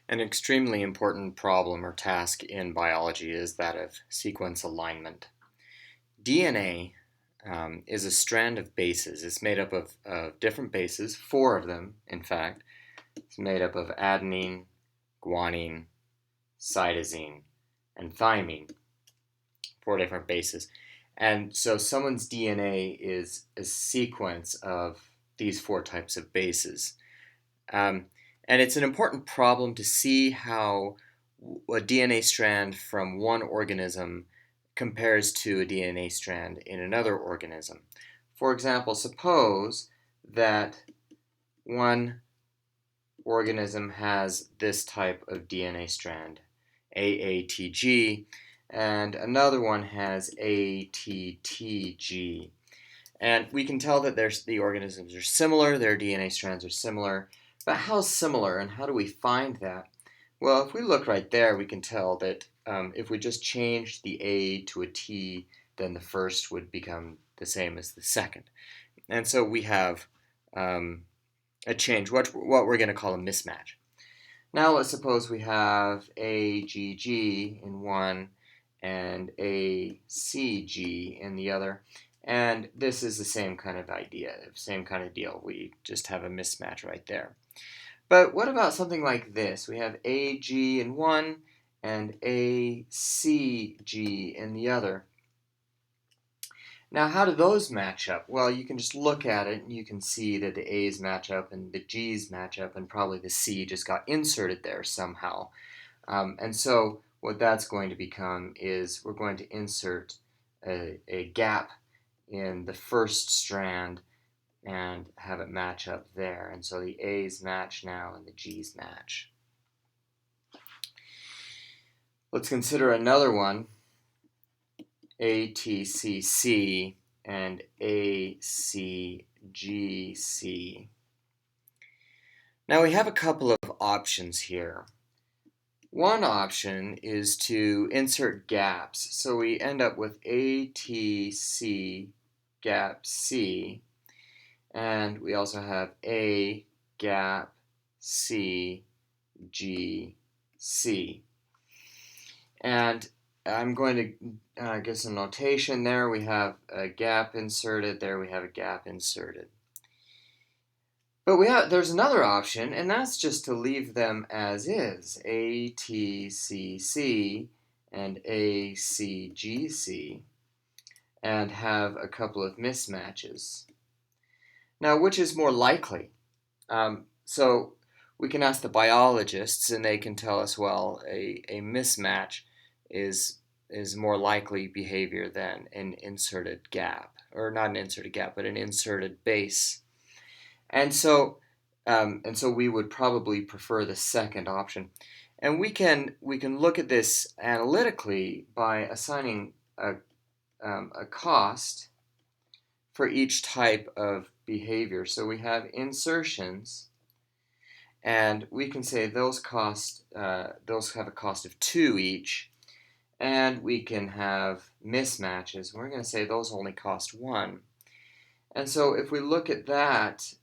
An extremely important problem or task in biology is that of sequence alignment. DNA is a strand of bases. It's made up of different bases, four of them, in fact. It's made up of adenine, guanine, cytosine, and thymine, four different bases. And so someone's DNA is a sequence of these four types of bases. Um, and it's an important problem to see how a DNA strand from one organism compares to a DNA strand in another organism. For example, suppose that one organism has this type of DNA strand, AATG, and another one has ATTG. And we can tell that the organisms are similar, their DNA strands are similar, but how similar and how do we find that? Well, if we look right there, we can tell that if we just changed the A to a T, then the first would become the same as the second. And so we have a change, what we're going to call a mismatch. Now let's suppose we have AGG in one and ACG in the other. And this is the same kind of idea, same kind of deal. We just have a mismatch right there. But what about something like this? We have AG in one and ACG in the other. Now, how do those match up? Well, you can just look at it and you can see that the A's match up and the G's match up, and probably the C just got inserted there somehow. And so what that's going to become is we're going to insert a gap in the first strand and have it match up there. And so the A's match now and the G's match. Let's consider another one, ATCC and ACGC. Now we have a couple of options here. One option is to insert gaps. So we end up with ATC gap C, and we also have A gap C G C. And I'm going to give some notation there. We have a gap inserted. There we have a gap inserted. But there's another option, and that's just to leave them as is, ATCC and ACGC, and have a couple of mismatches. Now, which is more likely? So we can ask the biologists, and they can tell us, well, a mismatch is more likely behavior than an inserted gap, or not an inserted gap, but an inserted base. And so we would probably prefer the second option. And we can look at this analytically by assigning a cost for each type of behavior. So we have insertions, and we can say those have a cost of 2 each. And we can have mismatches. We're going to say those only cost 1. And so if we look at that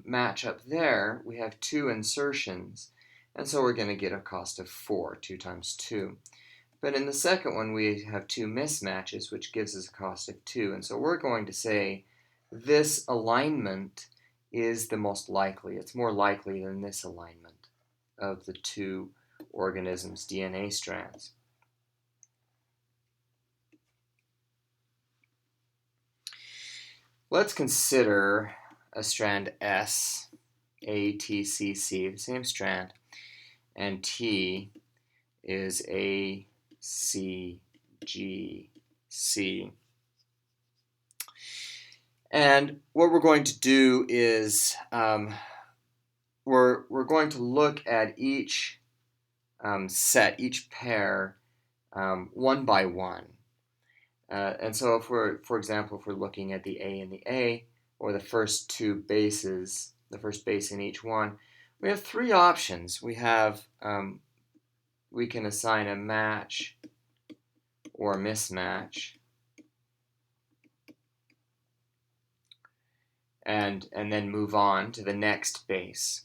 match up there, we have 2 insertions. And so we're going to get a cost of 4, 2 times 2. But in the second one, we have 2 mismatches, which gives us a cost of 2. And so we're going to say this alignment is the most likely. It's more likely than this alignment of the 2 organisms' DNA strands. Let's consider a strand S, ATCC, the same strand, and T is ACGC. And what we're going to do is we're going to look at each set, each pair, one by one. And so if for example, if we're looking at the A and the A, or the first 2 bases, the first base in each one, we have 3 options. We have, we can assign a match or mismatch, and then move on to the next base.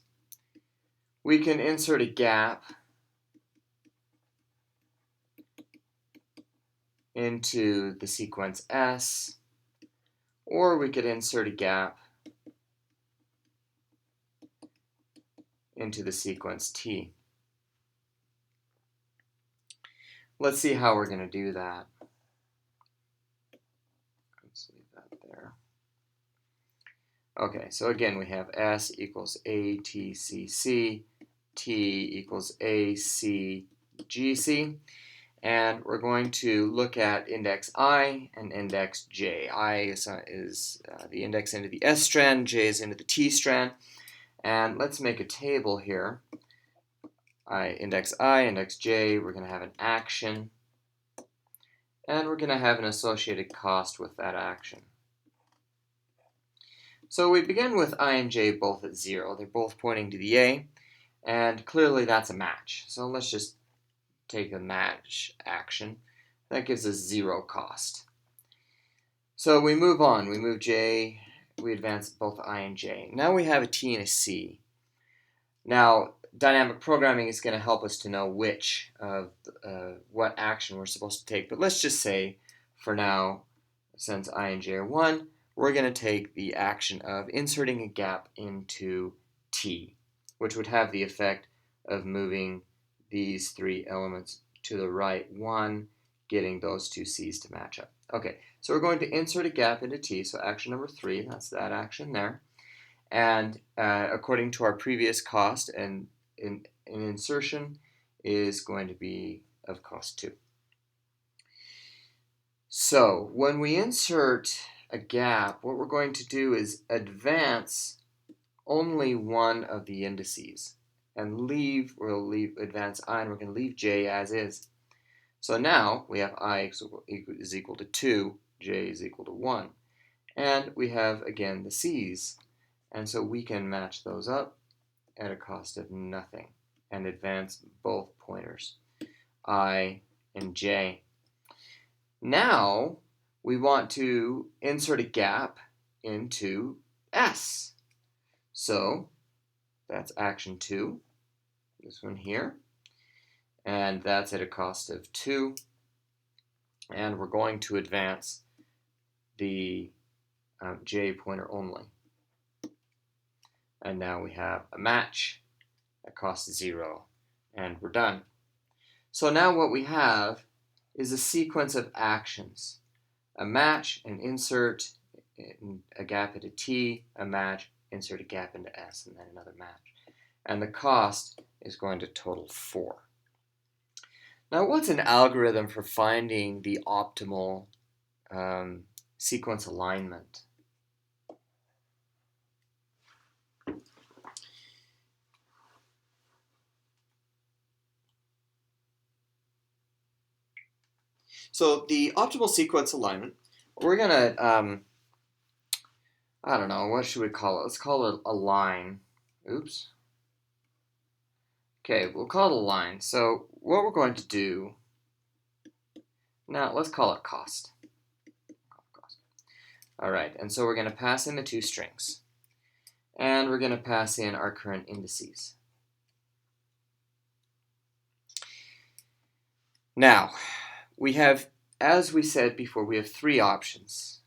We can insert a gap into the sequence S, or we could insert a gap into the sequence T. Let's see how we're going to do that. Let's leave that there. Okay, so again we have S equals ATCC, T equals ACGC, and we're going to look at index I and index J. I is the index into the S strand, J is into the T strand, and let's make a table here. Index J, we're going to have an action, and we're going to have an associated cost with that action. So we begin with I and J both at 0. They're both pointing to the A, and clearly that's a match. So let's just take a match action. That gives us 0 cost. So we move on. We move J, we advance both I and J. Now we have a T and a C. Now, dynamic programming is going to help us to know which of what action we're supposed to take. But let's just say, for now, since I and J are 1, we're going to take the action of inserting a gap into T, which would have the effect of moving these 3 elements to the right 1, getting those 2 C's to match up. Okay, so we're going to insert a gap into T, so action number 3, that's that action there. And according to our previous cost, an insertion is going to be of cost 2. So when we insert a gap, what we're going to do is advance only one of the indices and we'll advance I, and we're going to leave J as is. So now we have I is equal to 2, J is equal to 1. And we have, again, the C's. And so we can match those up at a cost of nothing and advance both pointers, I and J. Now we want to insert a gap into S. So that's action 2, this one here, and that's at a cost of 2. And we're going to advance the J pointer only. And now we have a match that costs 0, and we're done. So now what we have is a sequence of actions: a match, an insert, a gap into T, a match, insert a gap into S, and then another match. And the cost is going to total 4. Now, what's an algorithm for finding the optimal sequence alignment? So the optimal sequence alignment, we're going to, I don't know, what should we call it? Let's call it a line. Oops. Okay, we'll call it a line. So what we're going to do, now let's call it cost. All right, and so we're going to pass in the 2 strings. And we're going to pass in our current indices. Now, we have, as we said before, we have 3 options.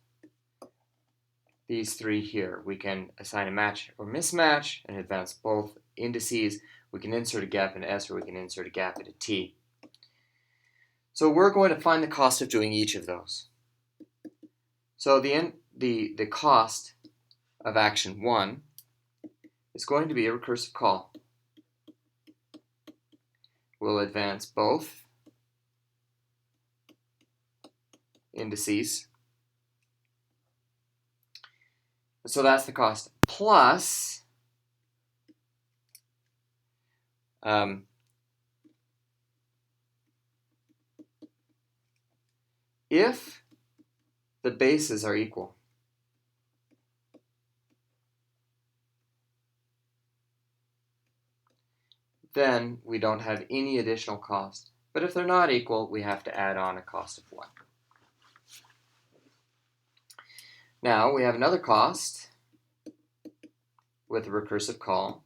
These 3 here. We can assign a match or mismatch and advance both indices. We can insert a gap into S, or we can insert a gap into T. So we're going to find the cost of doing each of those. So the cost of action 1 is going to be a recursive call. We'll advance both indices. So that's the cost. Plus, if the bases are equal, then we don't have any additional cost. But if they're not equal, we have to add on a cost of 1. Now we have another cost with a recursive call.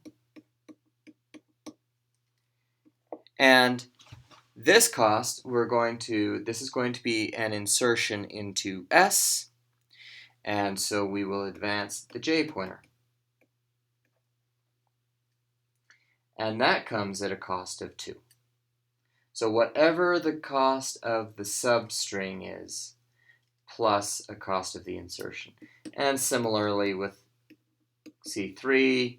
And this cost, this is going to be an insertion into S, and so we will advance the J pointer. And that comes at a cost of 2. So whatever the cost of the substring is, plus a cost of the insertion. And similarly with C3,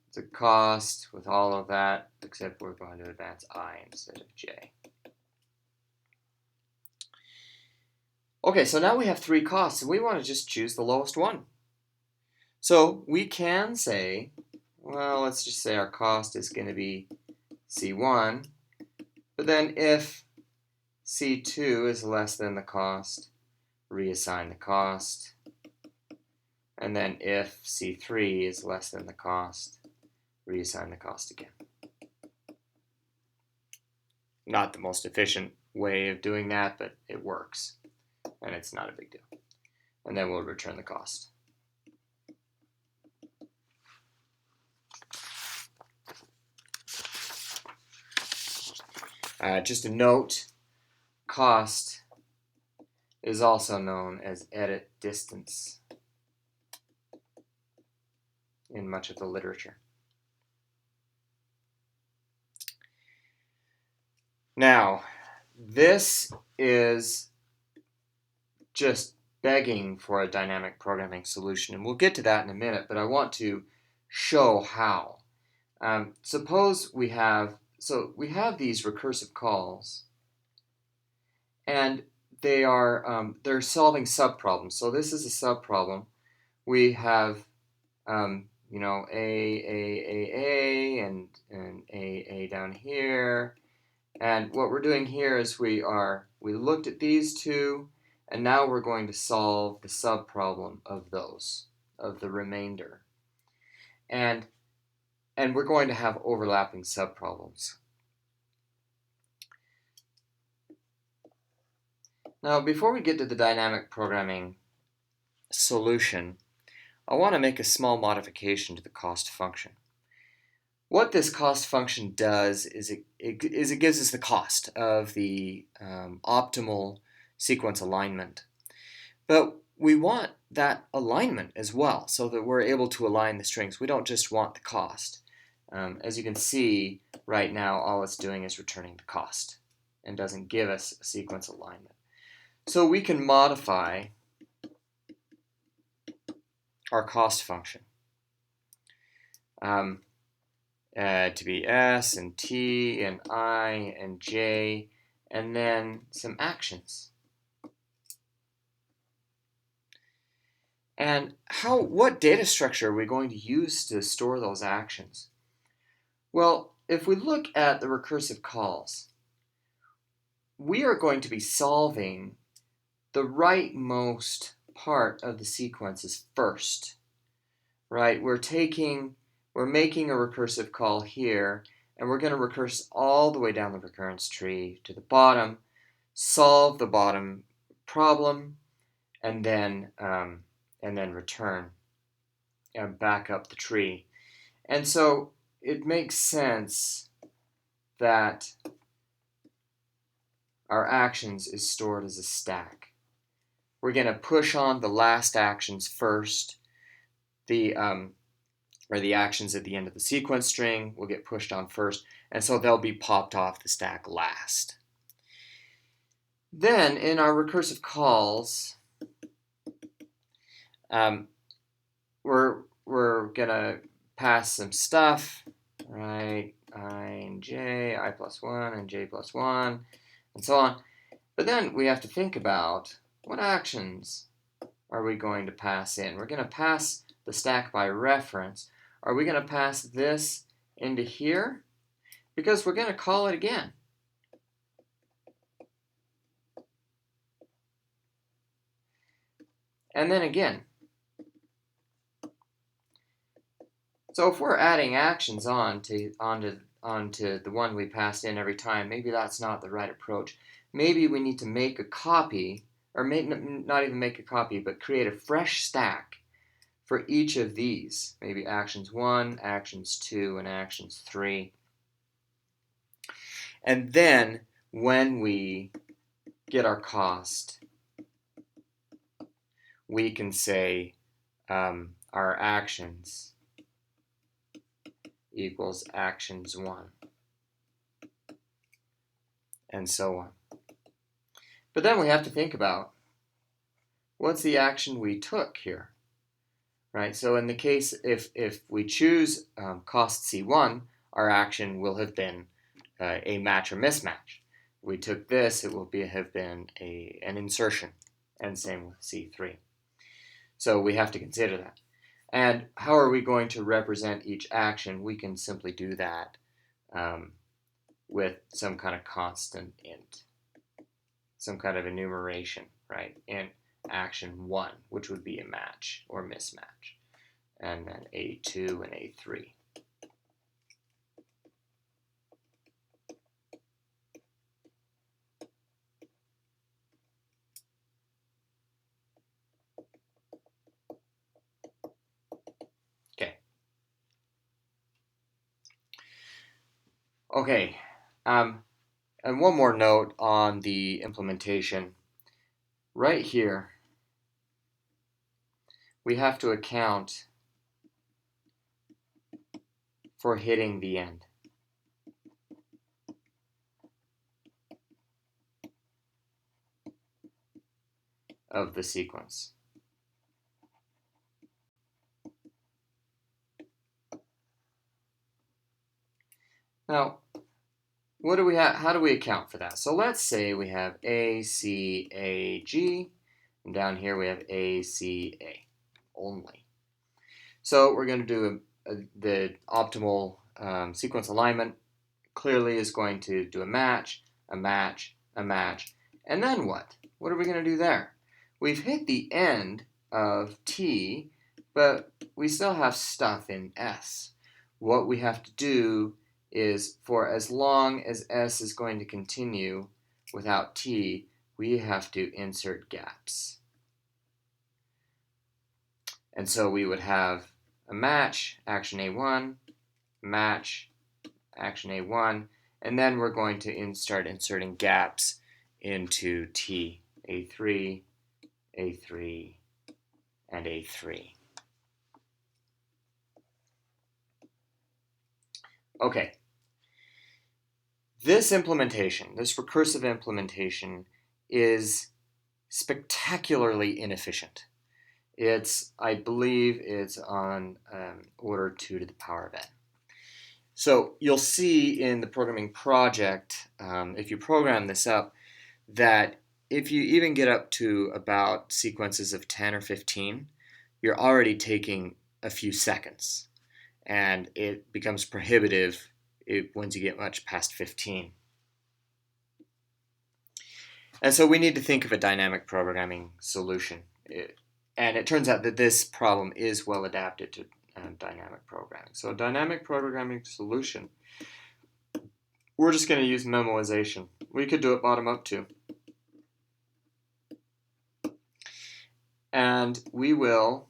it's a cost with all of that, except we're going to advance I instead of J. Okay, so now we have 3 costs, and we want to just choose the lowest one. So we can say, well, let's just say our cost is going to be C1, but then if C2 is less than the cost, reassign the cost, and then if C3 is less than the cost, reassign the cost again. Not the most efficient way of doing that, but it works, and it's not a big deal. And then we'll return the cost. Just a note, cost is also known as edit distance in much of the literature. Now, this is just begging for a dynamic programming solution, and we'll get to that in a minute, but I want to show how. Suppose we have these recursive calls, and they're solving subproblems. So this is a subproblem. We have A, and A down here. And what we're doing here is we looked at these two, and now we're going to solve the subproblem of the remainder. And we're going to have overlapping subproblems. Now, before we get to the dynamic programming solution, I want to make a small modification to the cost function. What this cost function does is it gives us the cost of the optimal sequence alignment. But we want that alignment as well, so that we're able to align the strings. We don't just want the cost. As you can see right now, all it's doing is returning the cost and doesn't give us a sequence alignment. So we can modify our cost function to be S and T and I and J, and then some actions. And what data structure are we going to use to store those actions? Well, if we look at the recursive calls, we are going to be solving the rightmost part of the sequences first, right? We're making a recursive call here, and we're going to recurse all the way down the recurrence tree to the bottom, solve the bottom problem, and then return and back up the tree. And so it makes sense that our actions is stored as a stack. We're going to push on the last actions first. The actions at the end of the sequence string will get pushed on first, and so they'll be popped off the stack last. Then in our recursive calls, we're gonna pass some stuff, right? I and J, I plus 1 and J plus 1, and so on. But then we have to think about what actions are we going to pass in. We're going to pass the stack by reference. Are we going to pass this into here? Because we're going to call it again. And then again. So if we're adding actions onto the one we passed in every time, maybe that's not the right approach. Maybe we need to make a copy, or not even make a copy, but create a fresh stack for each of these. Maybe actions 1, actions 2, and actions 3. And then when we get our cost, we can say our actions equals actions 1, and so on. But then we have to think about what's the action we took here, right? So in the case, if we choose cost C1, our action will have been a match or mismatch. We took this, it will have been an insertion, and same with C3. So we have to consider that. And how are we going to represent each action? We can simply do that with some kind of constant int, some kind of enumeration, right? In action 1, which would be a match or mismatch, and then A2 and A3. Okay, and one more note on the implementation. Right here, we have to account for hitting the end of the sequence. Now, what do we have? How do we account for that? So let's say we have A, C, A, G, and down here we have A, C, A only. So we're going to do the optimal sequence alignment. Clearly is going to do a match, a match, a match, and then what? What are we going to do there? We've hit the end of T, but we still have stuff in S. What we have to do is, for as long as S is going to continue without T, we have to insert gaps. And so we would have a match, action A1, match, action A1, and then we're going to start inserting gaps into T, A3, A3, and A3. Okay. This implementation, this recursive implementation, is spectacularly inefficient. I believe it's on order 2 to the power of n. So you'll see in the programming project, if you program this up, that if you even get up to about sequences of 10 or 15, you're already taking a few seconds. And it becomes prohibitive once you get much past 15. And so we need to think of a dynamic programming solution. And it turns out that this problem is well adapted to dynamic programming. So a dynamic programming solution, we're just going to use memoization. We could do it bottom up too. And we will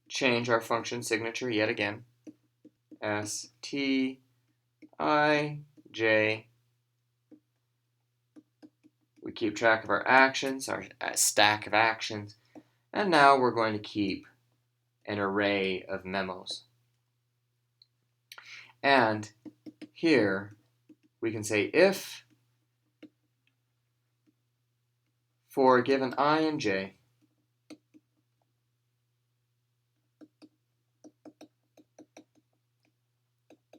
change our function signature yet again. S, T, I, J. We keep track of our actions, our stack of actions. And now we're going to keep an array of memos. And here we can say if for a given I and j,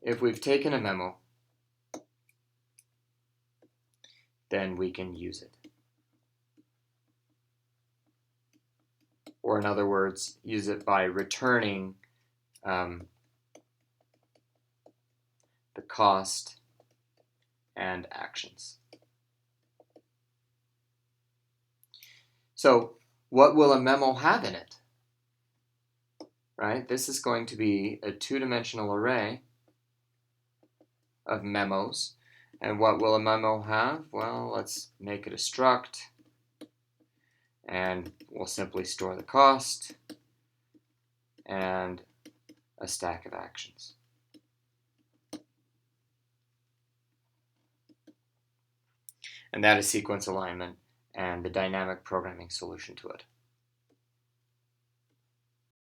if we've taken a memo, then we can use it. Or in other words, use it by returning the cost and actions. So what will a memo have in it? Right? This is going to be a two-dimensional array of memos. And what will a memo have? Well, let's make it a struct. And we'll simply store the cost and a stack of actions. and that is sequence alignment and the dynamic programming solution to it.